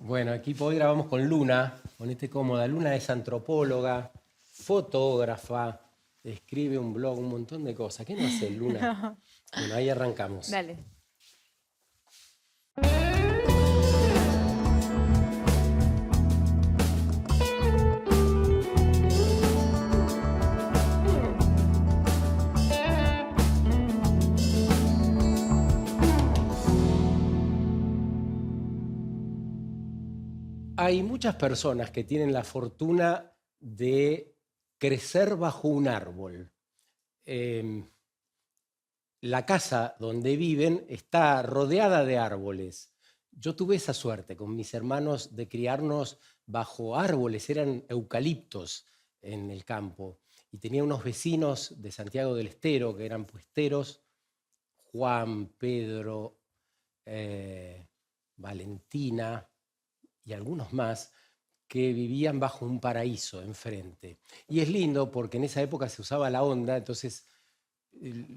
Bueno, aquí hoy grabamos con Luna, ponete cómoda. Luna es antropóloga, fotógrafa, escribe un blog, un montón de cosas. ¿Qué no hace Luna? Bueno, ahí arrancamos. Dale. Hay muchas personas que tienen la fortuna de crecer bajo un árbol. Eh, la casa donde viven está rodeada de árboles. Yo tuve esa suerte con mis hermanos de criarnos bajo árboles, eran eucaliptos en el campo. Y tenía unos vecinos de Santiago del Estero que eran puesteros, Juan, Pedro, Valentina y algunos más, que vivían bajo un paraíso enfrente. Y es lindo porque en esa época se usaba la onda, entonces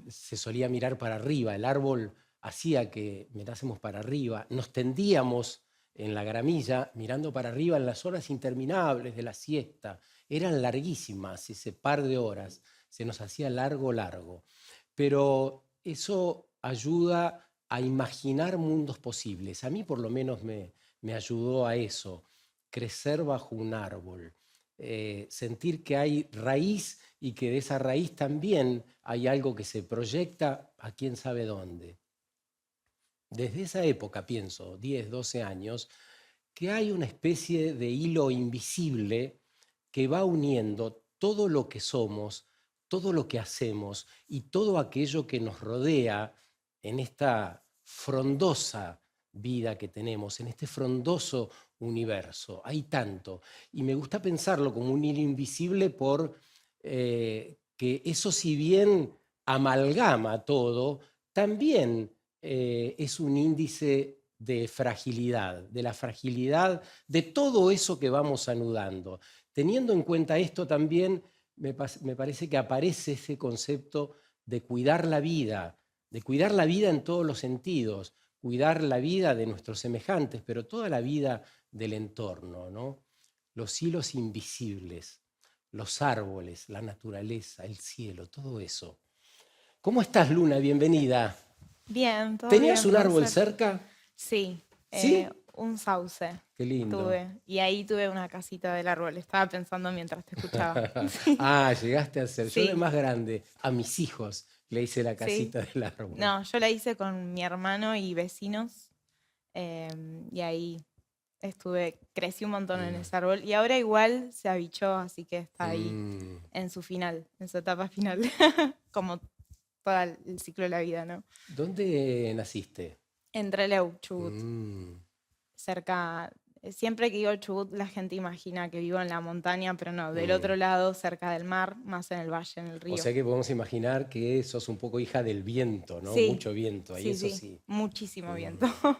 se solía mirar para arriba, el árbol hacía que mirásemos para arriba, nos tendíamos en la gramilla mirando para arriba en las horas interminables de la siesta, eran larguísimas, ese par de horas, se nos hacía largo, pero eso ayuda a imaginar mundos posibles, a mí por lo menos me ayudó a eso, crecer bajo un árbol, sentir que hay raíz y que de esa raíz también hay algo que se proyecta a quién sabe dónde. Desde esa época, pienso, 10, 12 años, que hay una especie de hilo invisible que va uniendo todo lo que somos, todo lo que hacemos y todo aquello que nos rodea en esta frondosa vida que tenemos, en este frondoso universo. Hay tanto. Y me gusta pensarlo como un hilo invisible por que eso, si bien amalgama todo, también es un índice de fragilidad, de la fragilidad de todo eso que vamos anudando. Teniendo en cuenta esto también, me parece que aparece ese concepto de cuidar la vida en todos los sentidos, cuidar la vida de nuestros semejantes, pero toda la vida del entorno, ¿no? Los hilos invisibles, los árboles, la naturaleza, el cielo, todo eso. ¿Cómo estás, Luna? Bienvenida. Bien, todo ¿Tenías bien, un árbol placer. cerca? Sí, ¿Sí? un sauce Qué lindo. tuve. Y ahí tuve una casita del árbol. Estaba pensando mientras te escuchaba. Sí, Ah, llegaste a ser. Yo de sí, más grande, a mis hijos le hice la sí. casita del árbol. No, yo la hice con mi hermano y vecinos. Y ahí crecí un montón en ese árbol. Y ahora igual se abichó, así que está ahí Mm. en su final, en su etapa final. Como todo el ciclo de la vida, ¿no? ¿Dónde naciste? En Trelew, Chubut. Mm. Cerca, siempre que digo Chubut, la gente imagina que vivo en la montaña, pero no, del Mm. otro lado, cerca del mar, más en el valle, en el O río. sea que podemos imaginar que sos un poco hija del viento, ¿no? Sí, Mucho viento, ahí sí, eso sí, sí. muchísimo viento. Mm.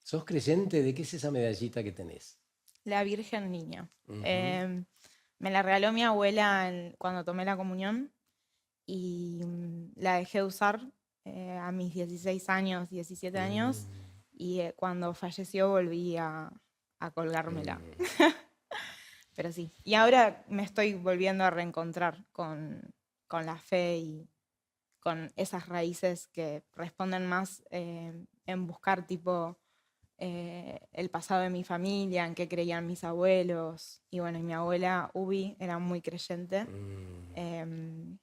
¿Sos creyente? ¿De qué es esa medallita que tenés? La Virgen Niña. Ujú. Me la regaló mi abuela cuando tomé la comunión y la dejé de usar a mis 16 años, 17 años, Mm. y cuando falleció volví a colgármela. Mm. Pero sí. Y ahora me estoy volviendo a reencontrar con la fe y con esas raíces que responden más en buscar tipo el pasado de mi familia, en qué creían mis abuelos. Y bueno, y mi abuela Ubi era muy creyente, Mm. em,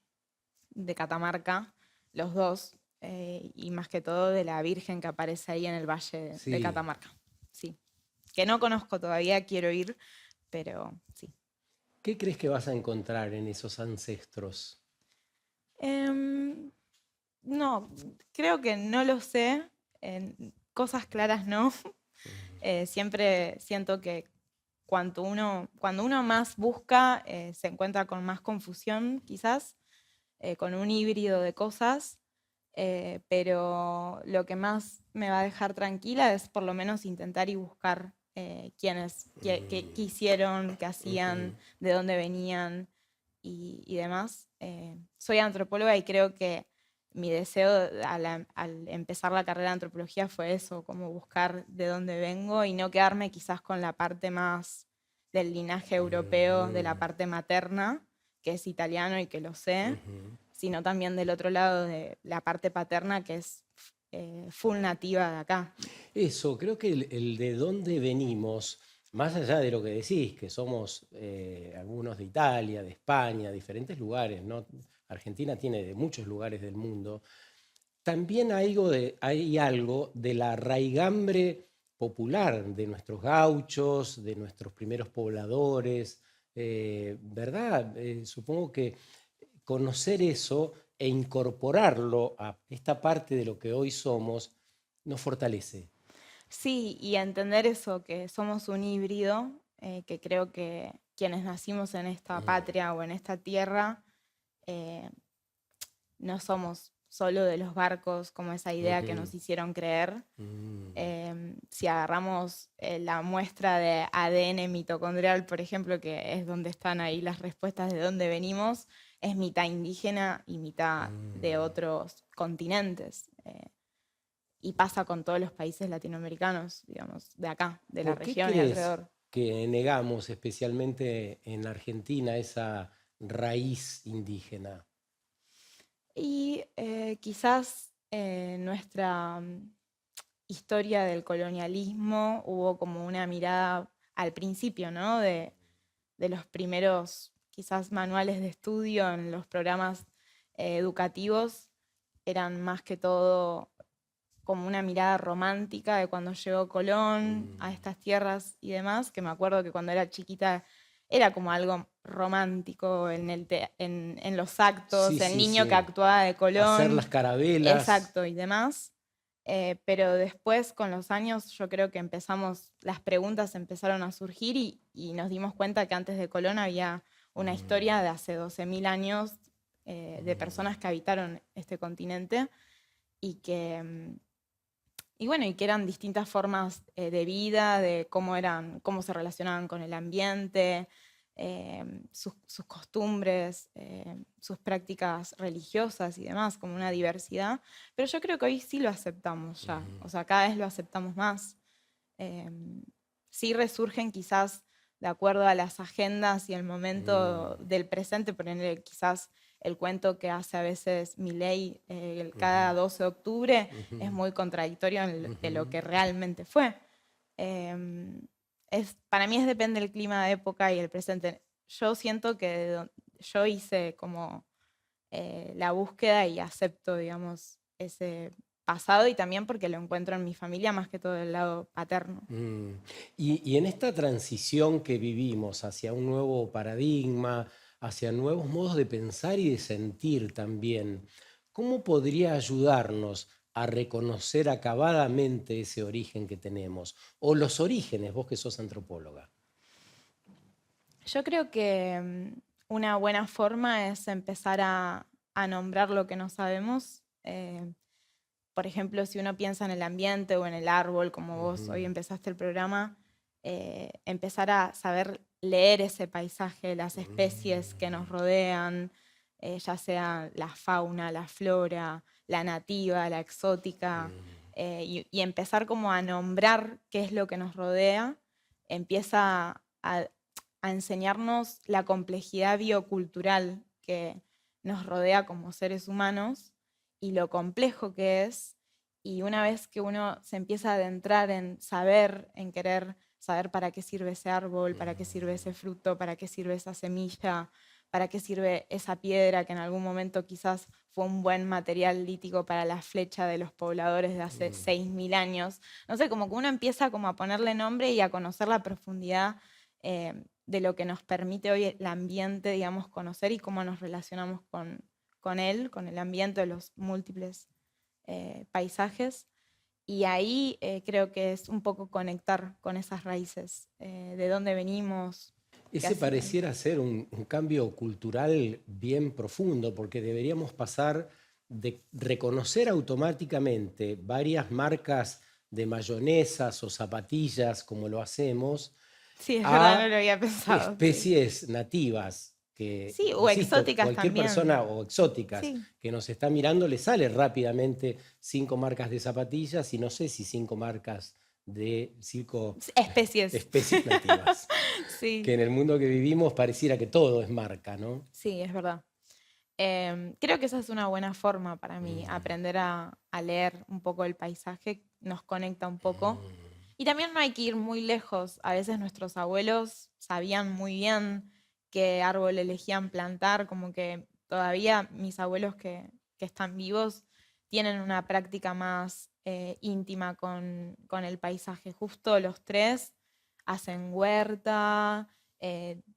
de Catamarca, los dos, y más que todo de la Virgen que aparece ahí en el valle de Sí. Catamarca. Sí. Que no conozco todavía, quiero ir, pero sí. ¿Qué crees que vas a encontrar en esos ancestros? Em, no, creo que no lo sé. Cosas claras no. Siempre siento que cuando uno más busca, se encuentra con más confusión, quizás, con un híbrido de cosas. Pero lo que más me va a dejar tranquila es por lo menos intentar y buscar quiénes, qué hicieron, qué hacían, Ujú. de dónde venían y demás. Soy antropóloga y creo que mi deseo al empezar la carrera de antropología fue eso, como buscar de dónde vengo y no quedarme quizás con la parte más del linaje europeo, de la Mm, parte materna, que es italiano y que lo sé, ujú. sino también del otro lado de la parte paterna, que es full nativa de acá. Eso, creo que el de dónde venimos, más allá de lo que decís, que somos algunos de Italia, de España, diferentes lugares, ¿no? Argentina tiene de muchos lugares del mundo. También hay algo de la raigambre popular de nuestros gauchos, de nuestros primeros pobladores, ¿verdad? Supongo que conocer eso e incorporarlo a esta parte de lo que hoy somos nos fortalece. Sí, y a entender eso, que somos un híbrido, que creo que quienes nacimos en esta patria o en esta tierra, eh, no somos solo de los barcos, como esa idea que Ujú. nos hicieron creer. Mm, Si agarramos la muestra de ADN mitocondrial, por ejemplo, que es donde están ahí las respuestas de dónde venimos, es mitad indígena y mitad de mm. otros continentes. Y pasa con todos los países latinoamericanos, digamos, de acá, de la ¿Por qué región y crees alrededor. que negamos, especialmente en Argentina, esa raíz indígena? Y quizás nuestra historia del colonialismo hubo como una mirada al principio, ¿no? De los primeros quizás manuales de estudio en los programas educativos, eran más que todo como una mirada romántica de cuando llegó Colón a Mm, estas tierras y demás, que me acuerdo que cuando era chiquita era como algo romántico en los sí, actos, el sí, niño que sí. actuaba de Hacer Colón, las carabelas. exacto, y demás. Pero después, con los años, yo creo que las preguntas empezaron a surgir y nos dimos cuenta que antes de Colón había una historia Mm, de hace 12.000 años de personas que habitaron este continente y y bueno, y que eran distintas formas de vida, de cómo se relacionaban con el ambiente, sus costumbres, sus prácticas religiosas y demás, como una diversidad. Pero yo creo que hoy sí lo aceptamos ya, ujú, o sea, cada vez lo aceptamos más. Eh, sí resurgen quizás de acuerdo a las agendas y el momento mm, del presente, ponerle quizás el cuento que hace a veces Milei ujú, cada 12 de octubre es ujú, muy contradictorio de lo ujú. que realmente fue. Em, para mí depende del clima de época y el presente. Yo siento que yo hice como la búsqueda y acepto, digamos, ese pasado y también porque lo encuentro en mi familia más que todo del lado paterno. Mm. Y en esta transición que vivimos hacia un nuevo paradigma, hacia nuevos modos de pensar y de sentir también, ¿cómo podría ayudarnos a reconocer acabadamente ese origen que tenemos? O los orígenes, vos que sos antropóloga. Yo creo que una buena forma es empezar a nombrar lo que no sabemos. Por ejemplo, si uno piensa en el ambiente o en el árbol, como vos hoy Ujú, empezaste el programa, empezar a saber leer ese paisaje, las especies que nos mm, rodean, ya sea la fauna, la flora, la nativa, la exótica, mm, y empezar como a nombrar qué es lo que nos rodea, empieza a enseñarnos la complejidad biocultural que nos rodea como seres humanos y lo complejo que es. Y una vez que uno se empieza a adentrar en saber, en querer saber para qué sirve ese árbol, para qué sirve ese fruto, para qué sirve esa semilla, para qué sirve esa piedra que en algún momento quizás fue un buen material lítico para la flecha de los pobladores de hace mm, 6.000 años. No sé, como que uno empieza como a ponerle nombre y a conocer la profundidad de lo que nos permite hoy el ambiente, digamos, conocer y cómo nos relacionamos con él, con el ambiente de los múltiples paisajes. Y ahí creo que es un poco conectar con esas raíces, de dónde venimos, qué Ese hacían. pareciera ser un cambio cultural bien profundo, porque deberíamos pasar de reconocer automáticamente varias marcas de mayonesas o zapatillas, como lo hacemos, Sí, es verdad, no a lo había pensado, sí. especies nativas que, Sí, o insisto, exóticas cualquier también. persona o exóticas Sí, que nos está mirando le sale rápidamente 5 marcas de zapatillas y no sé si 5 marcas de especies. especies nativas, que Sí, en el mundo que vivimos pareciera que todo es marca, ¿no? sí, es verdad. Creo que esa es una buena forma para mí, aprender a leer un poco el paisaje, nos conecta un poco. Y también no hay que ir muy lejos. A veces nuestros abuelos sabían muy bien qué árbol elegían plantar, como que todavía mis abuelos que están vivos tienen una práctica más íntima con el paisaje. Justo los tres hacen huerta,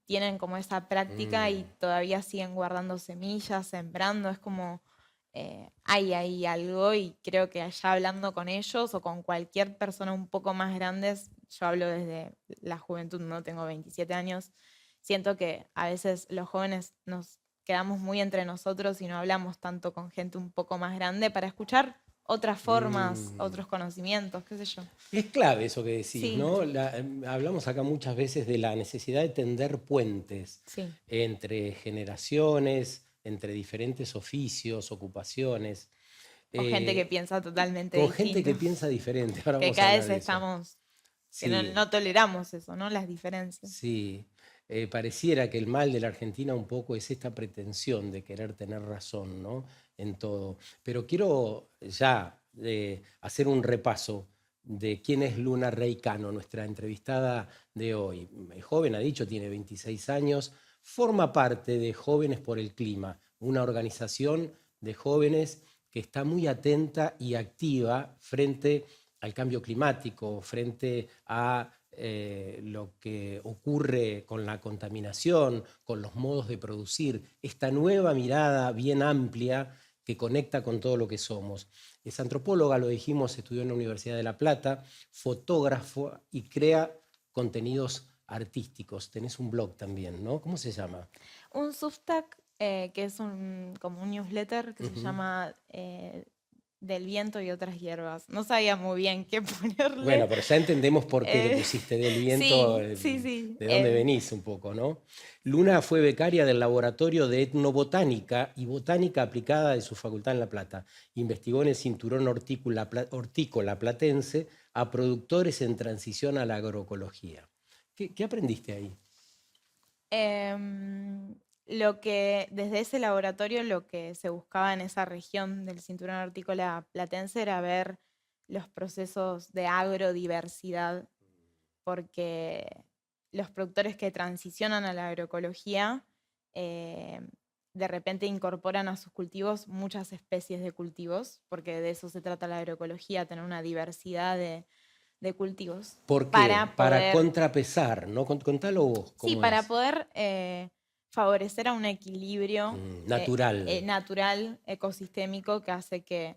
tienen como esa práctica y todavía siguen guardando semillas, sembrando. Es como hay ahí algo y creo que allá hablando con ellos o con cualquier persona un poco más grande, yo hablo desde la juventud, no tengo 27 años, siento que a veces los jóvenes nos quedamos muy entre nosotros y no hablamos tanto con gente un poco más grande para escuchar otras formas, Mm. otros conocimientos, qué sé yo. Es clave eso que decís, Sí, ¿no? Hablamos acá muchas veces de la necesidad de tender puentes sí. entre generaciones, entre diferentes oficios, ocupaciones, O gente que eh, piensa totalmente con gente distinto, que piensa diferente. Ahora que vamos a cada hablar vez de eso. estamos, que no, Sí, no toleramos eso, ¿no? Las diferencias. sí. Pareciera que el mal de la Argentina un poco es esta pretensión de querer tener razón, ¿no? En todo. Pero quiero ya hacer un repaso de quién es Luna Reicano, nuestra entrevistada de hoy. Es joven, ha dicho, tiene 26 años, forma parte de Jóvenes por el Clima, una organización de jóvenes que está muy atenta y activa frente al cambio climático, frente a lo que ocurre con la contaminación, con los modos de producir, esta nueva mirada bien amplia que conecta con todo lo que somos. Es antropóloga, lo dijimos, estudió en la Universidad de La Plata, fotógrafo y crea contenidos artísticos. Tenés un blog también, ¿no? ¿Cómo se llama? Un Substack, que es como un newsletter que se Ujú. llama Del viento y otras hierbas. No sabía muy bien qué ponerle. Bueno, pero ya entendemos por qué le Eh, pusiste del viento, sí, sí, sí. de dónde venís un poco, ¿no? Luna fue becaria del Laboratorio de Etnobotánica y Botánica Aplicada de su facultad en La Plata. Investigó en el cinturón hortícola platense a productores en transición a la agroecología. ¿Qué aprendiste ahí? Em, lo que, desde ese laboratorio, lo que se buscaba en esa región del cinturón hortícola platense era ver los procesos de agrodiversidad, porque los productores que transicionan a la agroecología eh, de repente incorporan a sus cultivos muchas especies de cultivos, porque de eso se trata la agroecología, tener una diversidad de cultivos, ¿Por qué? para Para poder, contrapesar, ¿no? Contalo vos, sí, ¿cómo para es? poder favorecer a un equilibrio Natural. natural, ecosistémico, que hace que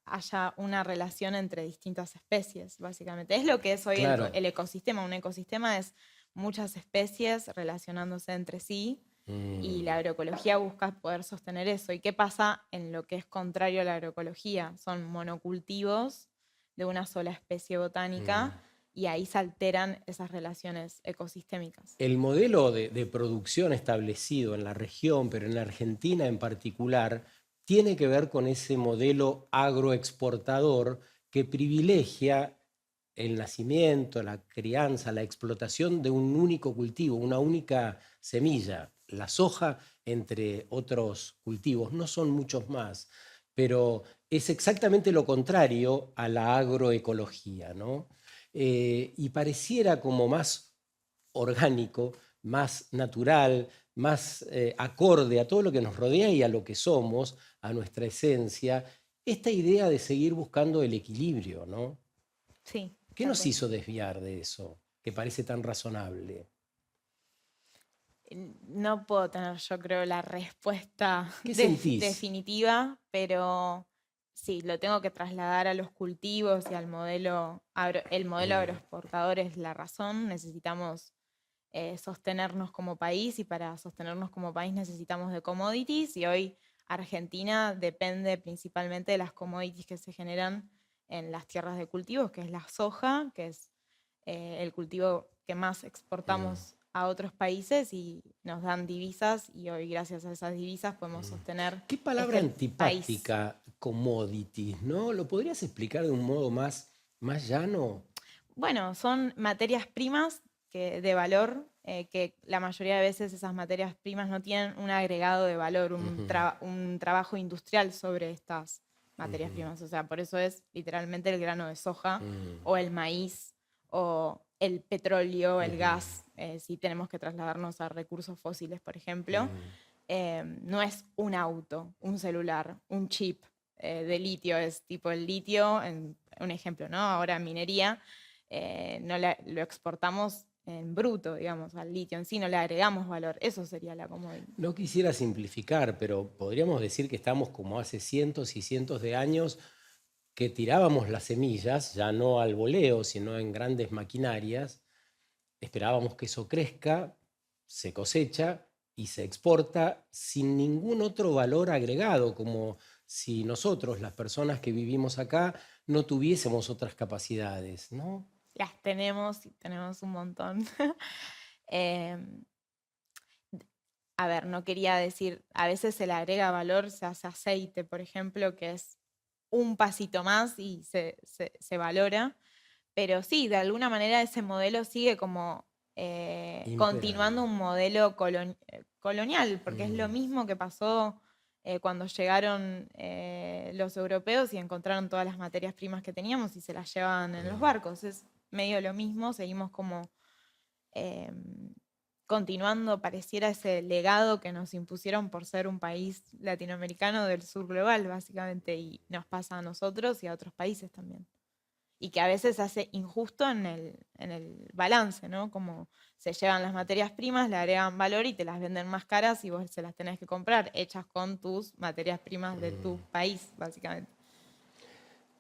haya una relación entre distintas especies, básicamente. Es lo que es hoy Claro. el ecosistema. Un ecosistema es muchas especies relacionándose entre sí y la agroecología busca poder sostener eso. ¿Y qué pasa en lo que es contrario a la agroecología? Son monocultivos de una sola especie botánica y ahí se alteran esas relaciones ecosistémicas. El modelo de producción establecido en la región, pero en la Argentina en particular, tiene que ver con ese modelo agroexportador que privilegia el nacimiento, la crianza, la explotación de un único cultivo, una única semilla. La soja, entre otros cultivos, no son muchos más, pero es exactamente lo contrario a la agroecología, ¿no? Y pareciera como más orgánico, más natural, más acorde a todo lo que nos rodea y a lo que somos, a nuestra esencia, esta idea de seguir buscando el equilibrio, ¿no? Sí, ¿Qué tal nos cual. hizo desviar de eso, que parece tan razonable? No puedo tener, yo creo, la respuesta ¿Qué sentís? definitiva, pero sí, lo tengo que trasladar a los cultivos y al modelo el modelo agroexportador es la razón. Necesitamos sostenernos como país y para sostenernos como país necesitamos de commodities y hoy Argentina depende principalmente de las commodities que se generan en las tierras de cultivos, que es la soja, que es el cultivo que más exportamos a otros países y nos dan divisas y hoy gracias a esas divisas podemos sostener Qué palabra este país. antipática, commodities, ¿no? ¿Lo podrías explicar de un modo más llano? Bueno, son materias primas de valor, que la mayoría de veces esas materias primas no tienen un agregado de valor, un trabajo industrial sobre estas materias primas. O sea, por eso es literalmente el grano de soja o el maíz o el petróleo, el gas, si tenemos que trasladarnos a recursos fósiles, por ejemplo. No es un auto, un celular, un chip de litio, es tipo el litio, un ejemplo, ¿no? Ahora minería, lo exportamos en bruto, digamos, al litio en sí, no le agregamos valor. Eso sería la commodity. No quisiera simplificar, pero podríamos decir que estamos como hace cientos y cientos de años que tirábamos las semillas, ya no al voleo, sino en grandes maquinarias, esperábamos que eso crezca, se cosecha y se exporta sin ningún otro valor agregado, como si nosotros, las personas que vivimos acá, no tuviésemos otras capacidades, ¿no? Las tenemos y tenemos un montón. Em, a ver, no quería decir, a veces se le agrega valor, se hace aceite, por ejemplo, que es un pasito más y se valora. Pero sí, de alguna manera ese modelo sigue como continuando Imperando. un modelo colonial, porque es lo Mm. mismo que pasó cuando llegaron los europeos y encontraron todas las materias primas que teníamos y se las llevaban en los barcos. Es medio lo mismo, seguimos como eh, continuando, pareciera ese legado que nos impusieron por ser un país latinoamericano del sur global, básicamente, y nos pasa a nosotros y a otros países también. Y que a veces se hace injusto en el balance, ¿no? Como se llevan las materias primas, le agregan valor y te las venden más caras y vos se las tenés que comprar, hechas con tus materias primas de tu país, básicamente.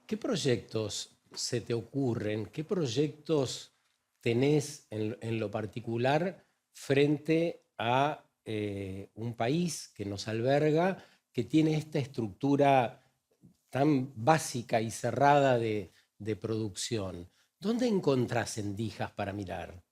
¿Qué proyectos se te ocurren? ¿Qué proyectos tenés en lo particular frente a un país que nos alberga, que tiene esta estructura tan básica y cerrada de producción? ¿Dónde encontrás endijas para mirar?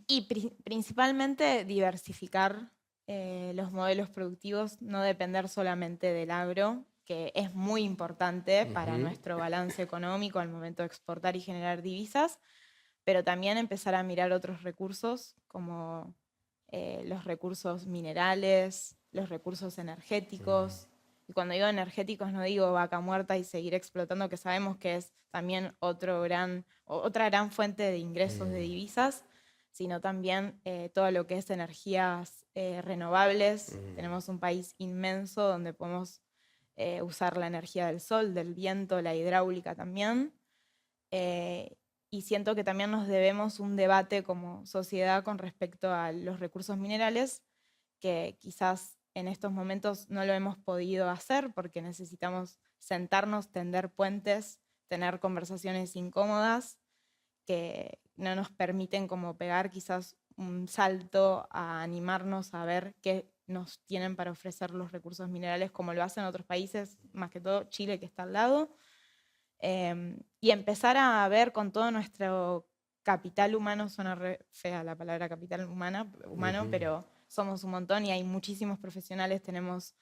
Y principalmente diversificar los modelos productivos, no depender solamente del agro, que es muy importante para nuestro balance económico al momento de exportar y generar divisas, pero también empezar a mirar otros recursos como los recursos minerales, los recursos energéticos. Y cuando digo energéticos no digo vaca muerta y seguir explotando, que sabemos que es también otra gran fuente de ingresos de divisas, sino también todo lo que es energías renovables. Tenemos un país inmenso donde podemos usar la energía del sol, del viento, la hidráulica también. Y siento que también nos debemos un debate como sociedad con respecto a los recursos minerales, que quizás en estos momentos no lo hemos podido hacer porque necesitamos sentarnos, tender puentes, tener conversaciones incómodas que no nos permiten como pegar quizás un salto a animarnos a ver qué nos tienen para ofrecer los recursos minerales como lo hacen otros países, más que todo Chile que está al lado. Y empezar a ver con todo nuestro capital humano, suena re fea la palabra capital humano, pero somos un montón y hay muchísimos profesionales, tenemos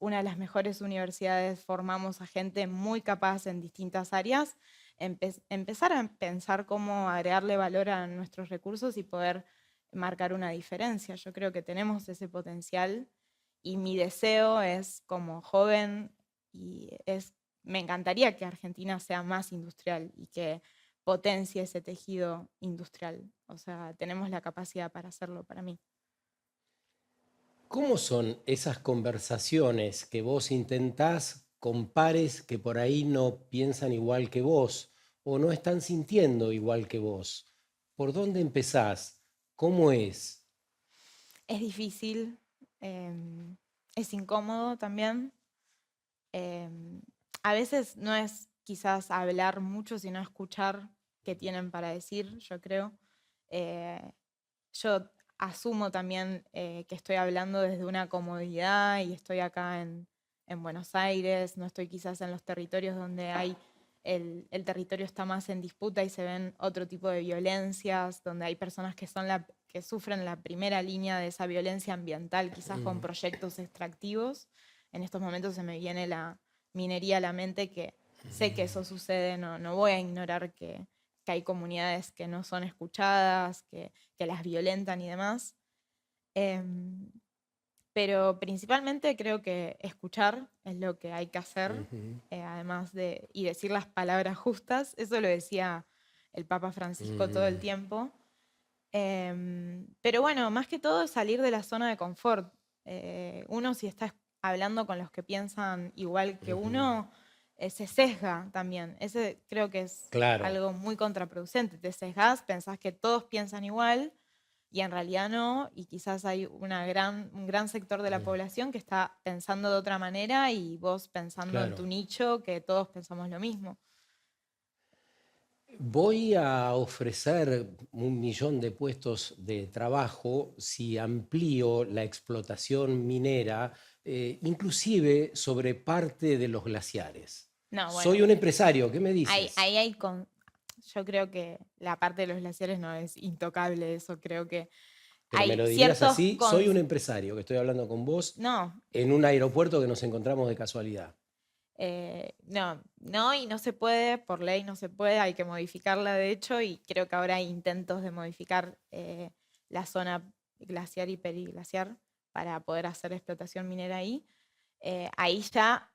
una de las mejores universidades, formamos a gente muy capaz en distintas áreas, empezar a pensar cómo agregarle valor a nuestros recursos y poder marcar una diferencia. Yo creo que tenemos ese potencial y mi deseo es como joven y me encantaría que Argentina sea más industrial y que potencie ese tejido industrial. O sea, tenemos la capacidad para hacerlo para mí. ¿Cómo son esas conversaciones que vos intentás con pares que por ahí no piensan igual que vos o no están sintiendo igual que vos? ¿Por dónde empezás? ¿Cómo es? Es difícil, es incómodo también. A veces no es quizás hablar mucho, sino escuchar qué tienen para decir, yo creo. Eh, yo asumo también que estoy hablando desde una comodidad y estoy acá en Buenos Aires, no estoy quizás en los territorios donde hay el territorio está más en disputa y se ven otro tipo de violencias, donde hay personas que sufren la primera línea de esa violencia ambiental, quizás con proyectos extractivos. En estos momentos se me viene la minería a la mente, que sé que eso sucede, no voy a ignorar que hay comunidades que no son escuchadas, que las violentan y demás. Em, pero principalmente creo que escuchar es lo que hay que hacer, además y decir las palabras justas. Eso lo decía el Papa Francisco todo el tiempo. Pero bueno, más que todo es salir de la zona de confort. Uno, si está hablando con los que piensan igual que uno, se sesga también. Ese creo que es Claro. algo muy contraproducente. Te sesgás, pensás que todos piensan igual y en realidad no, y quizás hay un gran sector de la población que está pensando de otra manera y vos pensando en tu nicho que todos pensamos lo mismo. Voy a ofrecer 1.000.000 de puestos de trabajo si amplío la explotación minera, inclusive sobre parte de los glaciares. No, Soy bueno, un empresario, ¿qué me dices? yo creo que la parte de los glaciares no es intocable, eso creo que Pero me hay lo dirías ciertos así, soy un empresario que estoy hablando con vos No, en un aeropuerto que nos encontramos de casualidad. no, y no se puede, por ley no se puede, hay que modificarla de hecho, y creo que ahora hay intentos de modificar la zona glaciar y periglaciar para poder hacer explotación minera ahí. Ahí ya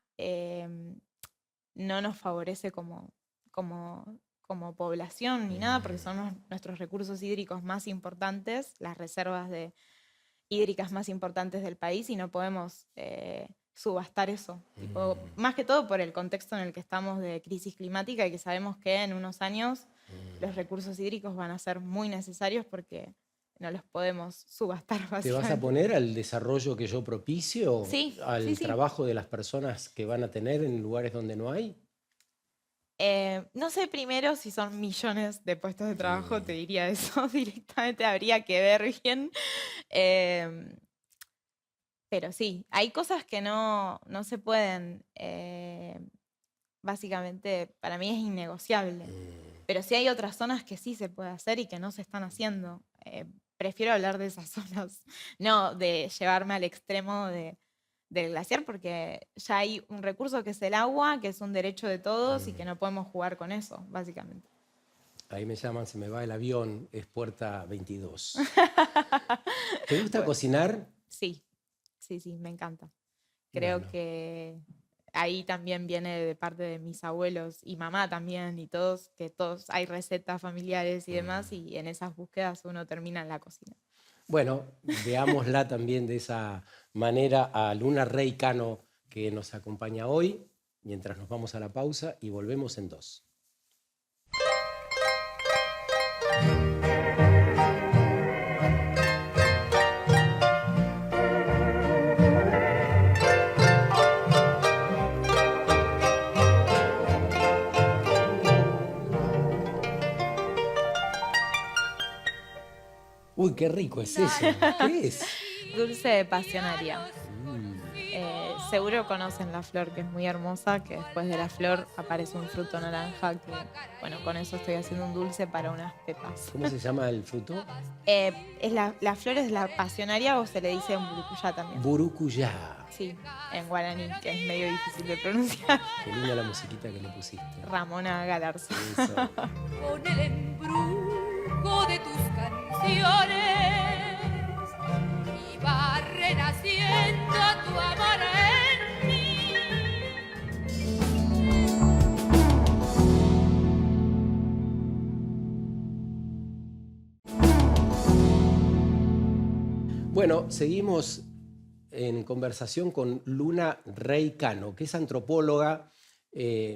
no nos favorece como población ni nada, porque son nuestros recursos hídricos más importantes, las reservas hídricas más importantes del país, y no podemos subastar eso. Tipo, más que todo por el contexto en el que estamos de crisis climática y que sabemos que en unos años los recursos hídricos van a ser muy necesarios porque no los podemos subastar ¿Te vas a básicamente. poner al desarrollo que yo propicio, Sí, al sí. trabajo de las personas que van a tener en lugares donde no hay? No sé primero si son millones de puestos de trabajo, te diría eso directamente, habría que ver bien. Em, pero sí, hay cosas que no se pueden, básicamente para mí es innegociable. Pero sí hay otras zonas que sí se puede hacer y que no se están haciendo. Prefiero hablar de esas zonas, no de llevarme al extremo del glaciar, porque ya hay un recurso que es el agua, que es un derecho de todos y que no podemos jugar con eso, básicamente. Ahí me llaman, se me va el avión, es puerta 22. ¿Te gusta Bueno, cocinar? sí, me encanta. Creo Bueno, que ahí también viene de parte de mis abuelos y mamá también y todos, que todos hay recetas familiares y demás, y en esas búsquedas uno termina en la cocina. bueno, veámosla también de esa manera a Luna Rey Cano, que nos acompaña hoy, mientras nos vamos a la pausa y volvemos en 2. Uy, qué rico es eso. ¿Qué es? Dulce de pasionaria. Seguro conocen la flor, que es muy hermosa, que después de la flor aparece un fruto naranja, que bueno, con eso estoy haciendo un dulce para unas pepas. ¿Cómo se llama el fruto? La flor es la pasionaria, o se le dice en Burucuyá también. Burucuyá. Sí, en guaraní, que es medio difícil de pronunciar. Qué linda la musiquita que le pusiste. Ramona Galarza. Eso. Con el embrujo de tus canciones y va renaciendo tu amor en mí. Bueno, seguimos en conversación con Luna Rey Cano, que es antropóloga.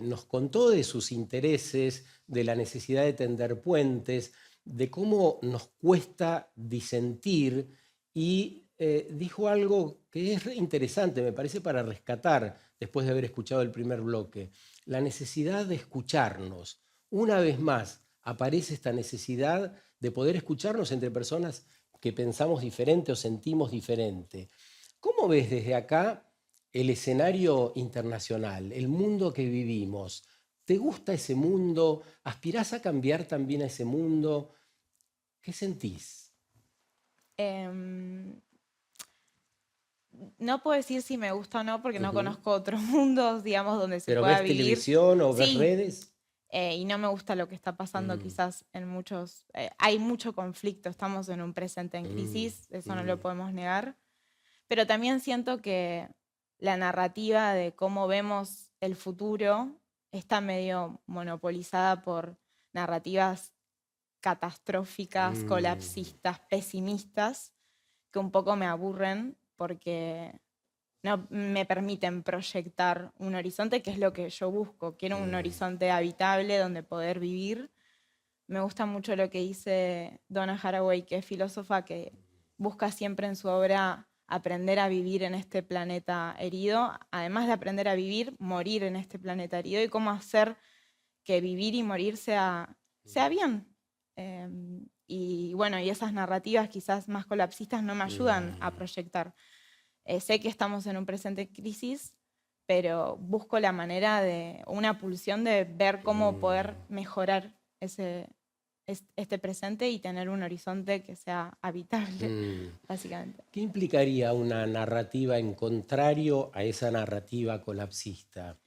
Nos contó de sus intereses, de la necesidad de tender puentes, de cómo nos cuesta disentir, y dijo algo que es interesante, me parece, para rescatar, después de haber escuchado el primer bloque: la necesidad de escucharnos. Una vez más aparece esta necesidad de poder escucharnos entre personas que pensamos diferente o sentimos diferente. ¿Cómo ves desde acá el escenario internacional, el mundo que vivimos? ¿Te gusta ese mundo? ¿Aspirás a cambiar también a ese mundo? ¿Qué sentís? Em, no puedo decir si me gusta o no, porque no Ujú. conozco otros mundos, digamos, donde se ¿Pero pueda ves vivir. televisión o ves Sí, redes? y no me gusta lo que está pasando Mm, quizás en muchos... hay mucho conflicto, estamos en un presente en mm, crisis, eso no lo mm, podemos negar, pero también siento que la narrativa de cómo vemos el futuro está medio monopolizada por narrativas catastróficas, mm, colapsistas, pesimistas, que un poco me aburren porque no me permiten proyectar un horizonte, que es lo que yo busco. Quiero un mm, horizonte habitable donde poder vivir. Me gusta mucho lo que dice Donna Haraway, que es filósofa, que busca siempre en su obra aprender a vivir en este planeta herido, además de aprender a vivir, morir en este planeta herido y cómo hacer que vivir y morir sea bien. Y bueno, y esas narrativas quizás más colapsistas no me ayudan a mm. proyectar. Sé que estamos en un presente crisis, pero busco la manera de, una pulsión de ver cómo poder Mm, mejorar este presente y tener un horizonte que sea habitable, mm. básicamente. ¿Qué implicaría una narrativa en contrario a esa narrativa colapsista?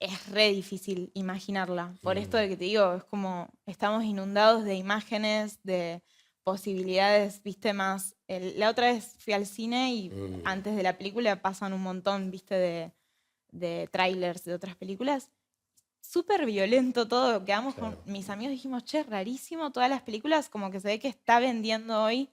Es re difícil imaginarla. Por esto Mm, de que te digo, es como estamos inundados de imágenes, de posibilidades, viste más. La otra vez fui al cine y mm, antes de la película pasan un montón, viste, de trailers de otras películas. Súper violento todo. Quedamos con claro. mis amigos, dijimos, che, rarísimo, todas las películas como que se ve que está vendiendo hoy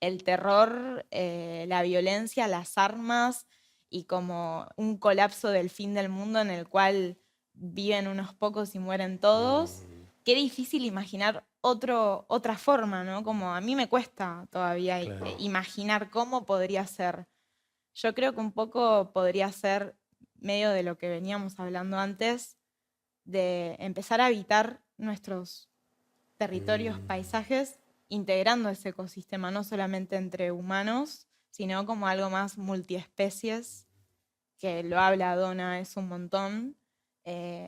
el terror, la violencia, las armas y como un colapso del fin del mundo en el cual viven unos pocos y mueren todos. Mm, Qué difícil imaginar otra forma, ¿no? Como a mí me cuesta todavía claro. imaginar cómo podría ser. Yo creo que un poco podría ser medio de lo que veníamos hablando antes, de empezar a habitar nuestros territorios, Mm, paisajes, integrando ese ecosistema, no solamente entre humanos, sino como algo más multiespecies, que lo habla Donna, es un montón.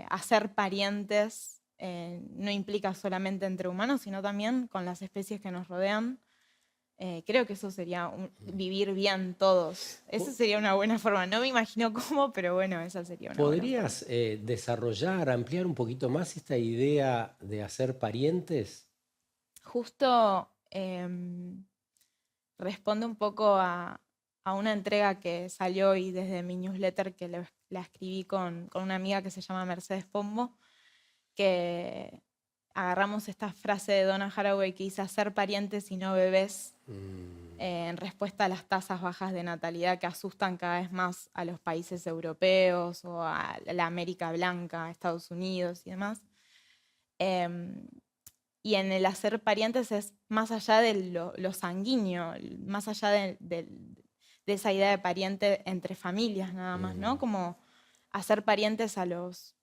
Hacer parientes no implica solamente entre humanos, sino también con las especies que nos rodean. Creo que eso sería vivir bien todos. Esa po- sería una buena forma. No me imagino cómo, pero bueno, esa sería una buena forma. ¿Podrías desarrollar, ampliar un poquito más esta idea de hacer parientes? Justo responde un poco a una entrega que salió hoy desde mi newsletter que la escribí con una amiga que se llama Mercedes Pombo, que agarramos esta frase de Donna Haraway que dice hacer parientes y no bebés, Mm, en respuesta a las tasas bajas de natalidad que asustan cada vez más a los países europeos o a la América Blanca, a Estados Unidos y demás. Em, y en el hacer parientes es más allá de lo sanguíneo, más allá de esa idea de pariente entre familias nada más, ¿no? mm, Como hacer parientes a los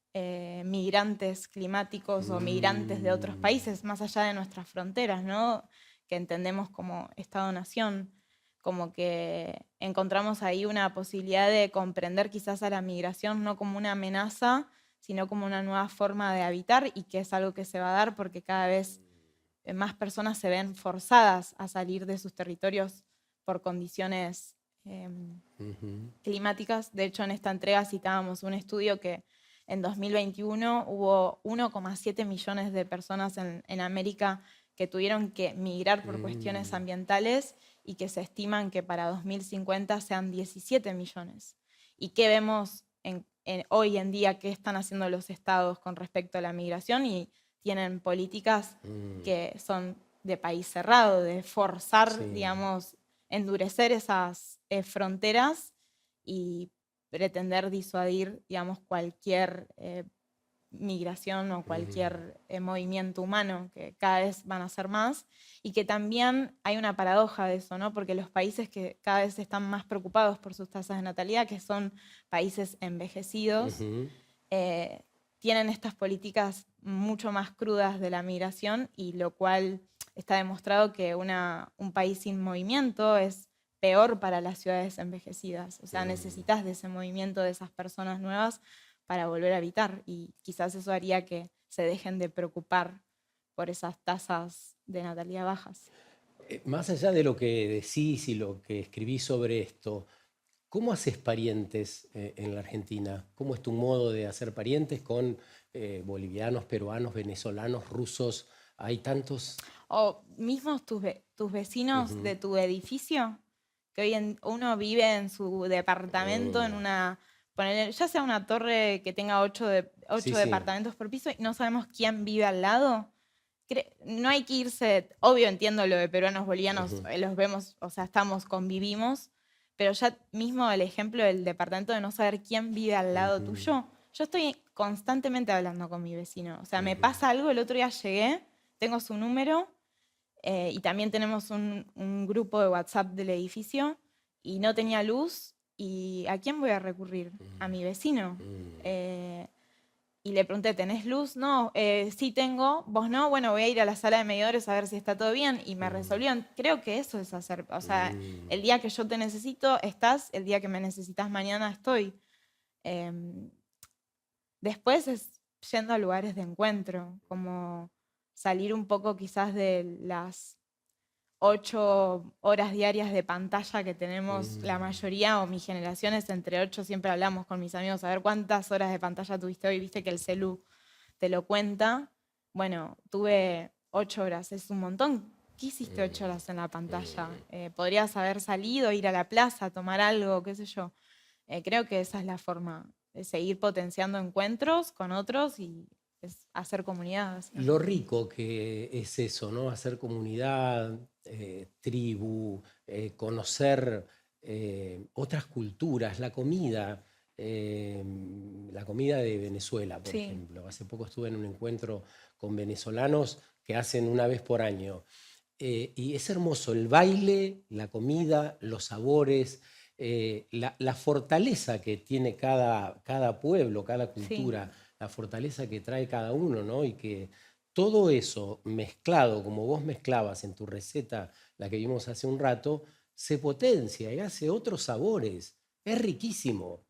migrantes climáticos o migrantes de otros mm, países, más allá de nuestras fronteras, ¿no? Que entendemos como Estado-nación, como que encontramos ahí una posibilidad de comprender quizás a la migración no como una amenaza, sino como una nueva forma de habitar y que es algo que se va a dar porque cada vez más personas se ven forzadas a salir de sus territorios por condiciones ujú, climáticas. De hecho, en esta entrega citábamos un estudio que en 2021 hubo 1,7 millones de personas en América que tuvieron que migrar por cuestiones mm, ambientales y que se estiman que para 2050 sean 17 millones. ¿Y qué vemos hoy en día? ¿Qué están haciendo los estados con respecto a la migración? Y tienen políticas mm, que son de país cerrado, de forzar, sí. digamos, endurecer esas fronteras y pretender disuadir, digamos, cualquier migración o Mm, cualquier movimiento humano, que cada vez van a ser más, y que también hay una paradoja de eso, ¿no? Porque los países que cada vez están más preocupados por sus tasas de natalidad, que son países envejecidos, ujú, eh, tienen estas políticas mucho más crudas de la migración y lo cual está demostrado que un país sin movimiento es peor para las ciudades envejecidas. O sea, mm, necesitas de ese movimiento de esas personas nuevas para volver a habitar. Y quizás eso haría que se dejen de preocupar por esas tasas de natalidad bajas. Más allá de lo que decís y lo que escribís sobre esto, ¿cómo haces parientes en la Argentina? ¿Cómo es tu modo de hacer parientes con bolivianos, peruanos, venezolanos, rusos? Hay tantos... O mismos tus vecinos de tu edificio, que uno vive en su departamento, en una, ya sea una torre que tenga 8 Sí, sí. departamentos por piso, y no sabemos quién vive al lado. No hay que irse, obvio entiendo lo de peruanos, bolivianos, los vemos, o sea, convivimos, pero ya mismo el ejemplo del departamento de no saber quién vive al lado tuyo, yo estoy constantemente hablando con mi vecino. O sea, me pasa algo, el otro día llegué, tengo su número, y también tenemos un grupo de WhatsApp del edificio, y no tenía luz, ¿y a quién voy a recurrir? A mi vecino. Y le pregunté, ¿tenés luz? No, sí tengo, vos no, bueno, voy a ir a la sala de medidores a ver si está todo bien. Y me resolvieron. Creo que eso es hacer, o sea, el día que yo te necesito, estás, el día que me necesitas mañana, estoy. Después es yendo a lugares de encuentro, como salir un poco quizás de las 8 horas diarias de pantalla que tenemos la mayoría, o mis generaciones, entre 8 siempre hablamos con mis amigos a ver cuántas horas de pantalla tuviste hoy, viste que el celu te lo cuenta. Bueno, tuve 8 horas, es un montón. ¿Qué hiciste 8 horas en la pantalla? Podrías haber salido, ir a la plaza, tomar algo, qué sé yo. Creo que esa es la forma de seguir potenciando encuentros con otros y hacer comunidad. Lo rico que es eso, ¿no? Hacer comunidad, tribu, conocer otras culturas, la comida de Venezuela, por ejemplo. Hace poco estuve en un encuentro con venezolanos que hacen una vez por año. Y es hermoso el baile, la comida, los sabores, la fortaleza que tiene cada pueblo, cada cultura. Sí. La fortaleza que trae cada uno, ¿no? Y que todo eso mezclado, como vos mezclabas en tu receta, la que vimos hace un rato, se potencia y hace otros sabores. Es riquísimo.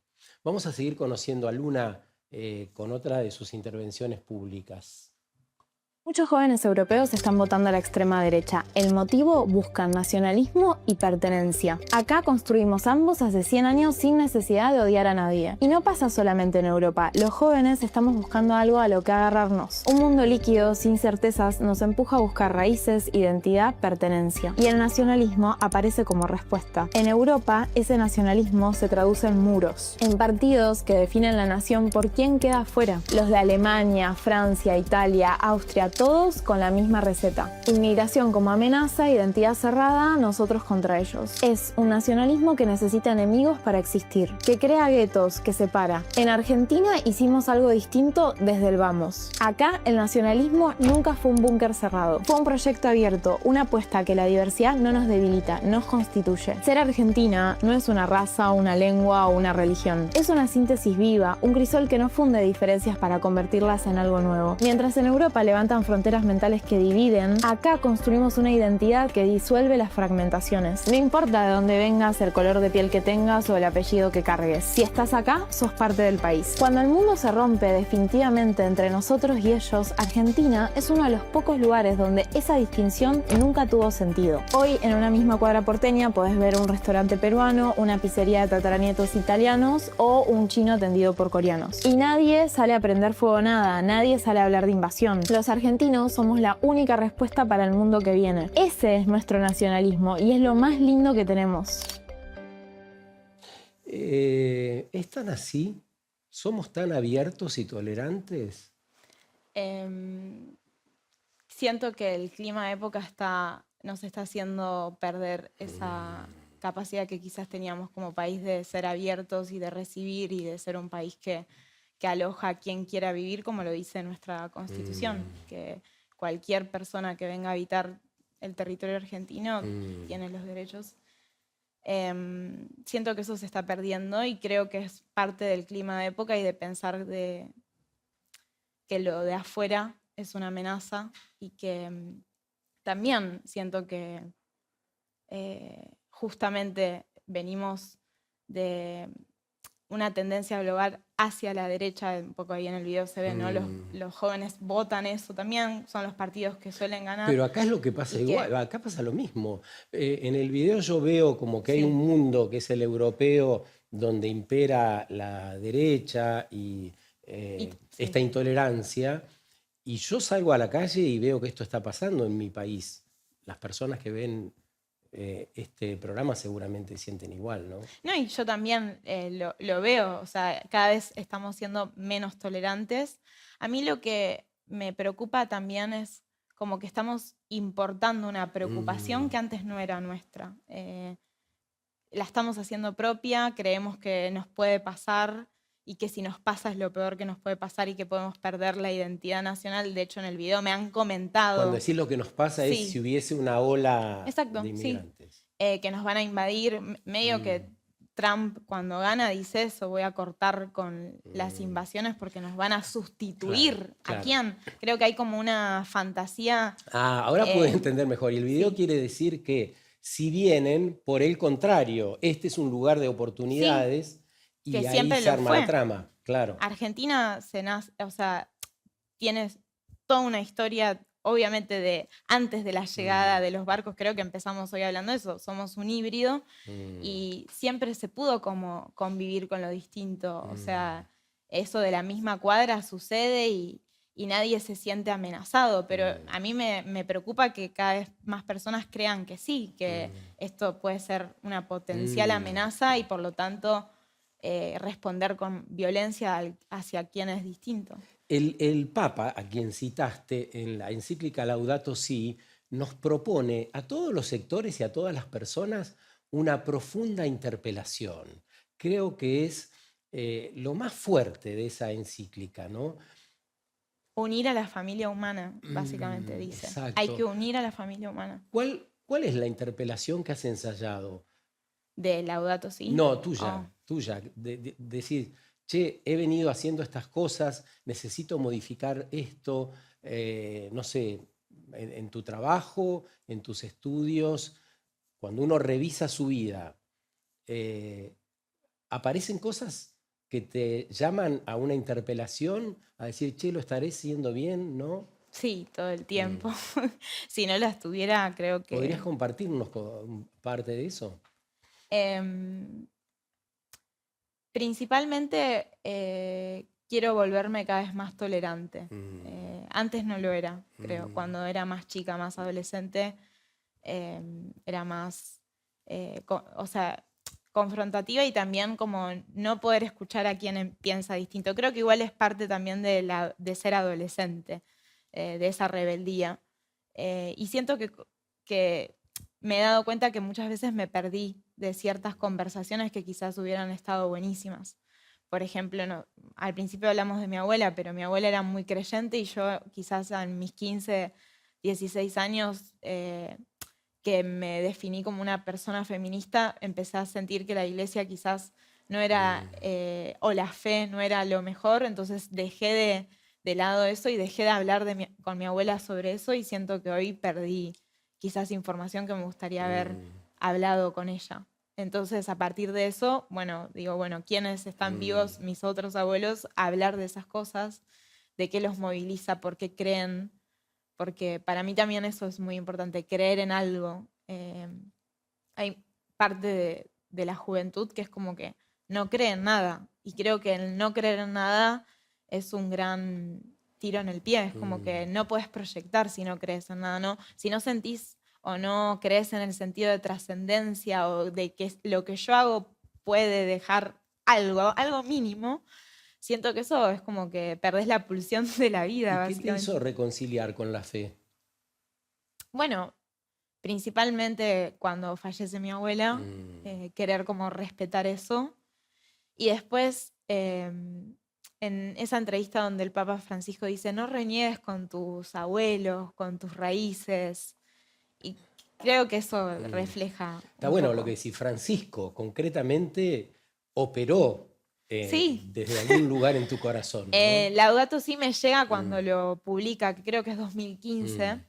Vamos a seguir conociendo a Luna con otra de sus intervenciones públicas. Muchos jóvenes europeos están votando a la extrema derecha. El motivo: buscan nacionalismo y pertenencia. Acá construimos ambos hace 100 años sin necesidad de odiar a nadie. Y no pasa solamente en Europa. Los jóvenes estamos buscando algo a lo que agarrarnos. Un mundo líquido, sin certezas, nos empuja a buscar raíces, identidad, pertenencia. Y el nacionalismo aparece como respuesta. En Europa, ese nacionalismo se traduce en muros, en partidos que definen la nación por quién queda afuera. Los de Alemania, Francia, Italia, Austria, todos con la misma receta. Inmigración como amenaza, identidad cerrada, nosotros contra ellos. Es un nacionalismo que necesita enemigos para existir, que crea guetos, que separa. En Argentina hicimos algo distinto desde el vamos. Acá el nacionalismo nunca fue un búnker cerrado. Fue un proyecto abierto, una apuesta que la diversidad no nos debilita, nos constituye. Ser argentina no es una raza, una lengua o una religión. Es una síntesis viva, un crisol que no funde diferencias para convertirlas en algo nuevo. Mientras en Europa levantan fronteras mentales que dividen, acá construimos una identidad que disuelve las fragmentaciones. No importa de dónde vengas, el color de piel que tengas o el apellido que cargues. Si estás acá, sos parte del país. Cuando el mundo se rompe definitivamente entre nosotros y ellos, Argentina es uno de los pocos lugares donde esa distinción nunca tuvo sentido. Hoy, en una misma cuadra porteña, podés ver un restaurante peruano, una pizzería de tataranietos italianos o un chino atendido por coreanos. Y nadie sale a prender fuego nada, nadie sale a hablar de invasión. Los argentinos somos la única respuesta para el mundo que viene. Ese es nuestro nacionalismo y es lo más lindo que tenemos. ¿Es tan así? ¿Somos tan abiertos y tolerantes? Siento que el clima de época nos está haciendo perder esa capacidad que quizás teníamos como país de ser abiertos y de recibir y de ser un país que aloja a quien quiera vivir, como lo dice nuestra Constitución, que cualquier persona que venga a habitar el territorio argentino tiene los derechos. Siento que eso se está perdiendo y creo que es parte del clima de época y de pensar que lo de afuera es una amenaza y que también siento que justamente venimos de una tendencia global hacia la derecha, un poco ahí en el video se ve, ¿no? Los jóvenes votan eso también, son los partidos que suelen ganar. Pero acá es lo que pasa Y que- igual, acá pasa lo mismo. En el video yo veo como que hay Sí. un mundo que es el europeo donde impera la derecha y sí. esta intolerancia, y yo salgo a la calle y veo que esto está pasando en mi país. Las personas que ven este programa seguramente sienten igual, ¿no? No, y yo también lo veo, o sea, cada vez estamos siendo menos tolerantes. A mí lo que me preocupa también es como que estamos importando una preocupación que antes no era nuestra. La estamos haciendo propia, creemos que nos puede pasar y que si nos pasa es lo peor que nos puede pasar y que podemos perder la identidad nacional. De hecho, en el video me han comentado Cuando decís lo que nos pasa es Sí. si hubiese una ola Exacto, de sí. inmigrantes. Que nos van a invadir, medio que Trump cuando gana dice eso, voy a cortar con las invasiones porque nos van a sustituir. Claro, ¿A claro. quién? Creo que hay como una fantasía. Ahora puedo entender mejor. Y el video sí. quiere decir que si vienen, por el contrario, este es un lugar de oportunidades y que ahí siempre se lo arma fue. la trama. Claro. Argentina o sea, tiene toda una historia, obviamente, de antes de la llegada de los barcos. Creo que empezamos hoy hablando de eso. Somos un híbrido y siempre se pudo como convivir con lo distinto. O sea, eso de la misma cuadra sucede y nadie se siente amenazado. Pero a mí me preocupa que cada vez más personas crean que sí, que esto puede ser una potencial amenaza y por lo tanto responder con violencia hacia quien es distinto. El Papa, a quien citaste en la encíclica Laudato Si, nos propone a todos los sectores y a todas las personas una profunda interpelación. Creo que es lo más fuerte de esa encíclica, ¿no? Unir a la familia humana, básicamente dice. Exacto. Hay que unir a la familia humana. ¿Cuál es la interpelación que has ensayado? ¿De Laudato Si? No, tuya, Oh. tuya. Decir, che, he venido haciendo estas cosas, necesito modificar esto, no sé, en tu trabajo, en tus estudios. Cuando uno revisa su vida, aparecen cosas que te llaman a una interpelación, a decir, che, lo estaré haciendo bien, ¿no? Sí, todo el tiempo. Si no las tuviera, creo que... ¿Podrías compartirnos parte de eso? Principalmente quiero volverme cada vez más tolerante. Antes no lo era, creo. Cuando era más chica, más adolescente, era más, o sea, confrontativa y también como no poder escuchar a quien piensa distinto. Creo que igual es parte también de ser adolescente, de esa rebeldía. Y siento que me he dado cuenta que muchas veces me perdí de ciertas conversaciones que quizás hubieran estado buenísimas. Por ejemplo, al principio hablamos de mi abuela, pero mi abuela era muy creyente y yo quizás en mis 15, 16 años, que me definí como una persona feminista, empecé a sentir que la iglesia quizás no era, o la fe no era lo mejor, entonces dejé de lado eso y dejé de hablar con mi abuela sobre eso y siento que hoy perdí quizás información que me gustaría haber hablado con ella. Entonces, a partir de eso, digo, ¿quiénes están vivos, mis otros abuelos, a hablar de esas cosas, de qué los moviliza, por qué creen? Porque para mí también eso es muy importante, creer en algo. Hay parte de la juventud que es como que no cree en nada, y creo que el no creer en nada es un gran tiro en el pie, es como que no puedes proyectar si no crees en nada, ¿no? Si no sentís o no crees en el sentido de trascendencia o de que lo que yo hago puede dejar algo mínimo, siento que eso es como que perdés la pulsión de la vida, ¿Y qué te básicamente. hizo reconciliar con la fe? Bueno, principalmente cuando fallece mi abuela, querer como respetar eso. Y después, en esa entrevista donde el Papa Francisco dice, no reniegues con tus abuelos, con tus raíces. Y creo que eso refleja. Está bueno lo que decís. Francisco, concretamente, operó Sí. desde algún lugar en tu corazón, ¿no? Laudato Si me llega cuando lo publica, que creo que es 2015.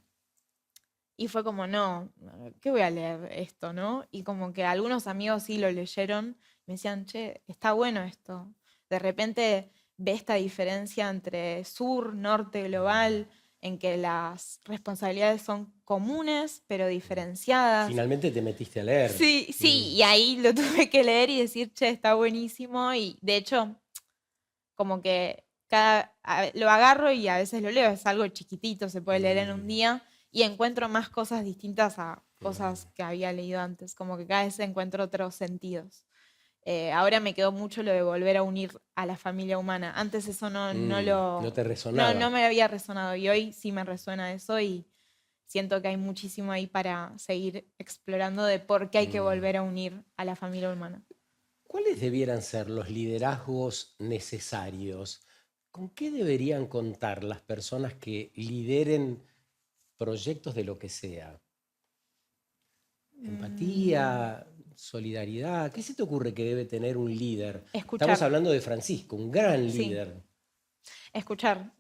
Y fue como, no, ¿qué voy a leer esto, no? Y como que algunos amigos sí lo leyeron. me decían, che, está bueno esto. De repente ve esta diferencia entre sur, norte, global, en que las responsabilidades son comunes, pero diferenciadas. Finalmente te metiste a leer. Sí, sí, y ahí lo tuve que leer y decir, che, está buenísimo. Y de hecho, como que lo agarro y a veces lo leo, es algo chiquitito, se puede leer en un día, y encuentro más cosas distintas a cosas que había leído antes, como que cada vez encuentro otros sentidos. Ahora me quedó mucho lo de volver a unir a la familia humana. Antes eso no No te resonaba. no me había resonado, y hoy sí me resuena eso, y siento que hay muchísimo ahí para seguir explorando de por qué hay que volver a unir a la familia humana. ¿Cuáles debieran ser los liderazgos necesarios? ¿Con qué deberían contar las personas que lideren proyectos de lo que sea? Empatía, solidaridad. ¿Qué se te ocurre que debe tener un líder? Escuchar. Estamos hablando de Francisco, un gran Sí. líder. Escuchar.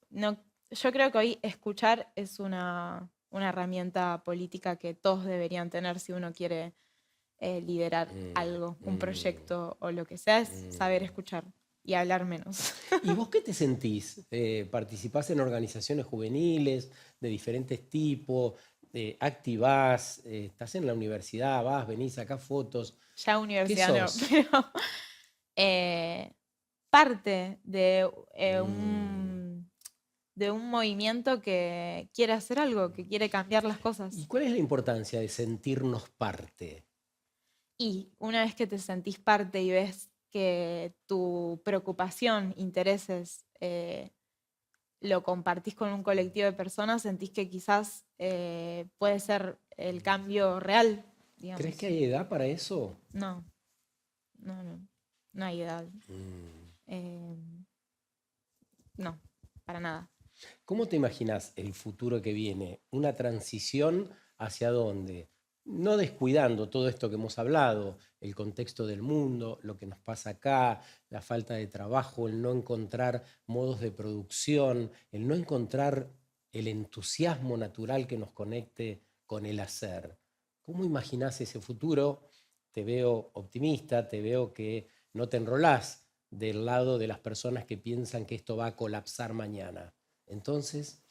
No, yo creo que hoy escuchar es una herramienta política que todos deberían tener si uno quiere liderar algo, un proyecto o lo que sea, es saber escuchar y hablar menos. ¿Y vos qué te sentís? ¿Participás en organizaciones juveniles de diferentes tipos? ¿Activás? ¿Estás en la universidad? ¿Vas, venís, sacás fotos? Ya universidad no, sos? pero parte de un movimiento que quiere hacer algo, que quiere cambiar las cosas. ¿Y cuál es la importancia de sentirnos parte? Y una vez que te sentís parte y ves que tu preocupación, intereses, lo compartís con un colectivo de personas, sentís que quizás puede ser el cambio real, digamos. ¿Crees que hay edad para eso? No hay edad. No, para nada. ¿Cómo te imaginas el futuro que viene? ¿Una transición hacia dónde? No descuidando todo esto que hemos hablado, el contexto del mundo, lo que nos pasa acá, la falta de trabajo, el no encontrar modos de producción, el no encontrar el entusiasmo natural que nos conecte con el hacer. ¿Cómo imaginás ese futuro? Te veo optimista, te veo que no te enrolás del lado de las personas que piensan que esto va a colapsar mañana. Entonces,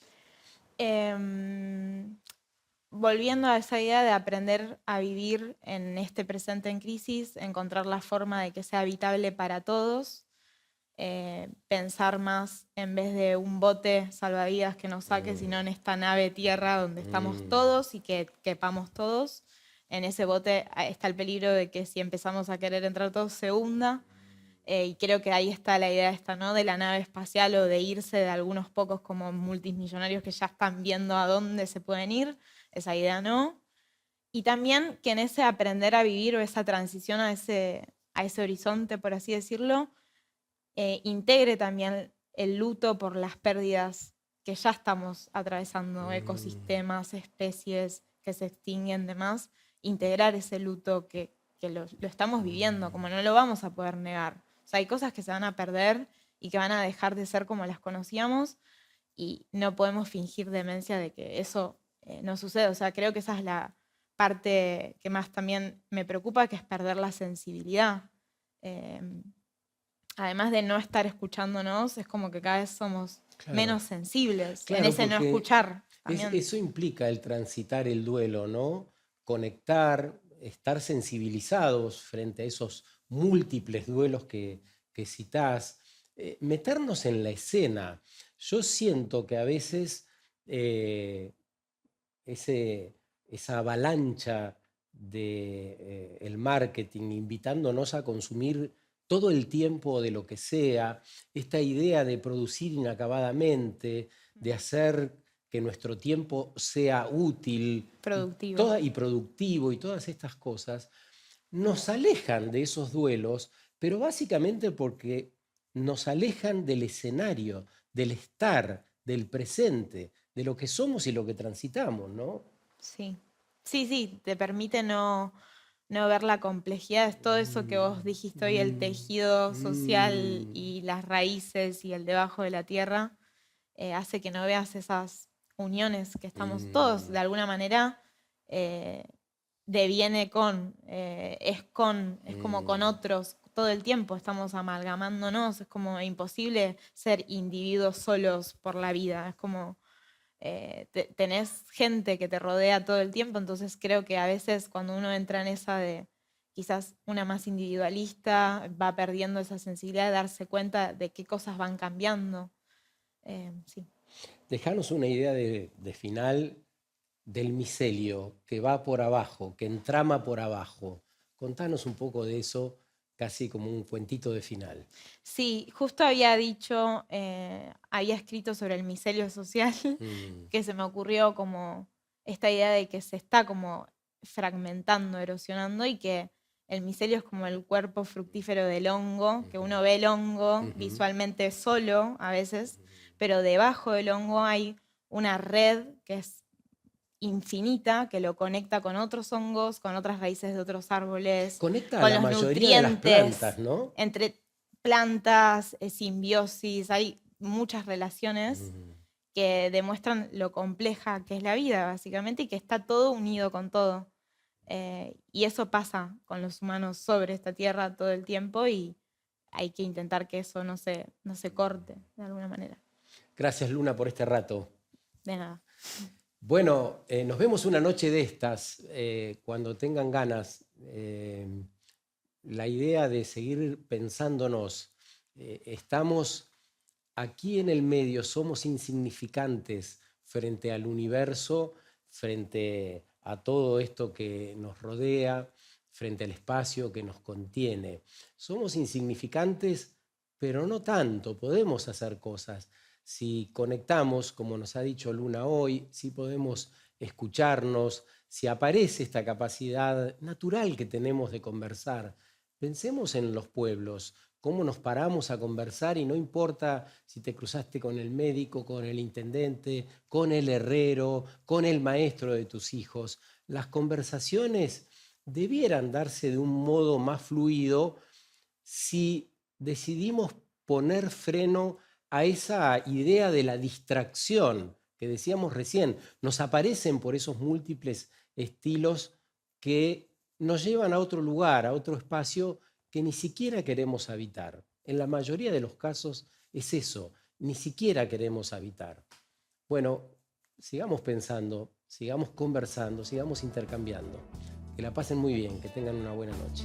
volviendo a esa idea de aprender a vivir en este presente en crisis, encontrar la forma de que sea habitable para todos, pensar más en vez de un bote salvavidas que nos saque, sino en esta nave tierra donde estamos todos y que quepamos todos. En ese bote está el peligro de que si empezamos a querer entrar todos se hunda. Y creo que ahí está la idea esta, ¿no? De la nave espacial o de irse de algunos pocos como multimillonarios que ya están viendo a dónde se pueden ir. Esa idea no. Y también que en ese aprender a vivir o esa transición a ese horizonte, por así decirlo, integre también el luto por las pérdidas que ya estamos atravesando, ecosistemas, especies que se extinguen, demás. Integrar ese luto que lo estamos viviendo, como no lo vamos a poder negar. O sea, hay cosas que se van a perder y que van a dejar de ser como las conocíamos y no podemos fingir demencia de que eso no sucede. O sea, creo que esa es la parte que más también me preocupa, que es perder la sensibilidad. Además de no estar escuchándonos, es como que cada vez somos menos sensibles en ese no escuchar. Eso implica el transitar el duelo, ¿no? Conectar, estar sensibilizados frente a esos múltiples duelos que citás, meternos en la escena. Yo siento que a veces esa avalancha del marketing invitándonos a consumir todo el tiempo de lo que sea, esta idea de producir inacabadamente, de hacer que nuestro tiempo sea útil y productivo y todas estas cosas, nos alejan de esos duelos, pero básicamente porque nos alejan del escenario, del estar, del presente, de lo que somos y lo que transitamos, ¿no? Sí, te permite no ver la complejidad de todo eso que vos dijiste hoy, el tejido social y las raíces y el debajo de la tierra, hace que no veas esas uniones que estamos todos de alguna manera deviene con, es como con otros. Todo el tiempo estamos amalgamándonos, es como imposible ser individuos solos por la vida, es como tenés gente que te rodea todo el tiempo, entonces creo que a veces cuando uno entra en esa de quizás una más individualista, va perdiendo esa sensibilidad de darse cuenta de qué cosas van cambiando. Sí. Dejanos una idea de final del micelio que va por abajo, que entrama por abajo. Contanos un poco de eso, casi como un cuentito de final. Sí, justo había dicho, había escrito sobre el micelio social, que se me ocurrió como esta idea de que se está como fragmentando, erosionando y que el micelio es como el cuerpo fructífero del hongo, que uno ve el hongo visualmente solo a veces, pero debajo del hongo hay una red que es infinita, que lo conecta con otros hongos, con otras raíces de otros árboles, Conecta a con la los mayoría de las nutrientes, plantas, ¿no? entre plantas, simbiosis, hay muchas relaciones que demuestran lo compleja que es la vida, básicamente, y que está todo unido con todo. Y eso pasa con los humanos sobre esta tierra todo el tiempo y hay que intentar que eso no se corte de alguna manera. Gracias, Luna, por este rato. De nada. Bueno, nos vemos una noche de estas, cuando tengan ganas. La idea de seguir pensándonos, estamos aquí en el medio, somos insignificantes frente al universo, frente a todo esto que nos rodea, frente al espacio que nos contiene. Somos insignificantes, pero no tanto, podemos hacer cosas. Si conectamos, como nos ha dicho Luna hoy, si podemos escucharnos, si aparece esta capacidad natural que tenemos de conversar. Pensemos en los pueblos, cómo nos paramos a conversar y no importa si te cruzaste con el médico, con el intendente, con el herrero, con el maestro de tus hijos. Las conversaciones debieran darse de un modo más fluido si decidimos poner freno a esa idea de la distracción que decíamos recién. Nos aparecen por esos múltiples estilos que nos llevan a otro lugar, a otro espacio que ni siquiera queremos habitar. En la mayoría de los casos es eso, ni siquiera queremos habitar. Bueno, sigamos pensando, sigamos conversando, sigamos intercambiando. Que la pasen muy bien, que tengan una buena noche.